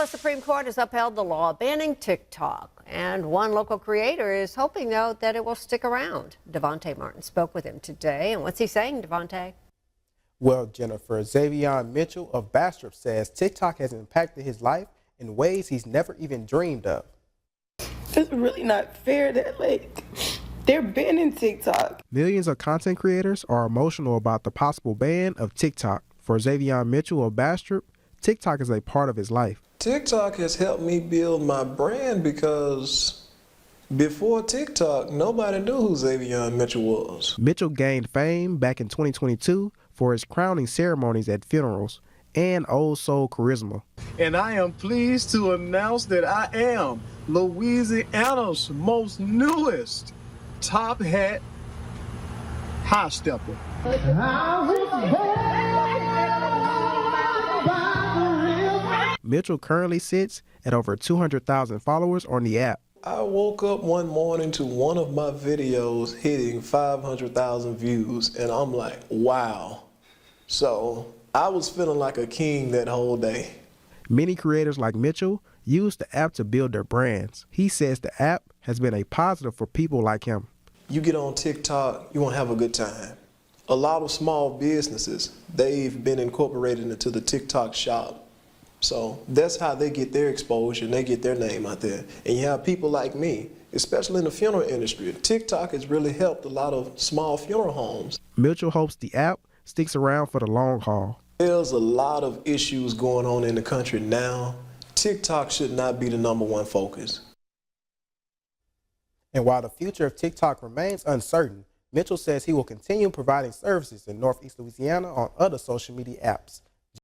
The Supreme Court has upheld the law banning TikTok, and one local creator is hoping, though, that it will stick around. Devontae Martin spoke with him today, and what's he saying, Devontae? Well, Jennifer, Zayvion Mitchell of Bastrop says TikTok has impacted his life in ways he's never even dreamed of. It's really not fair that, they're banning TikTok. Millions of content creators are emotional about the possible ban of TikTok. For Zayvion Mitchell of Bastrop, TikTok is a part of his life. TikTok has helped me build my brand because before TikTok, nobody knew who Zayvion Mitchell was. Mitchell gained fame back in 2022 for his crowning ceremonies at funerals and old soul charisma. And I am pleased to announce that I am Louisiana's most newest top hat high stepper. Mitchell currently sits at over 200,000 followers on the app. I woke up one morning to one of my videos hitting 500,000 views, and I'm like, wow. So I was feeling like a king that whole day. Many creators like Mitchell use the app to build their brands. He says the app has been a positive for people like him. You get on TikTok, you won't have a good time. A lot of small businesses, they've been incorporated into the TikTok shop. So that's how they get their exposure and they get their name out there. And you have people like me, especially in the funeral industry. TikTok has really helped a lot of small funeral homes. Mitchell hopes the app sticks around for the long haul. There's a lot of issues going on in the country now. TikTok should not be the #1 focus. And while the future of TikTok remains uncertain, Mitchell says he will continue providing services in Northeast Louisiana on other social media apps.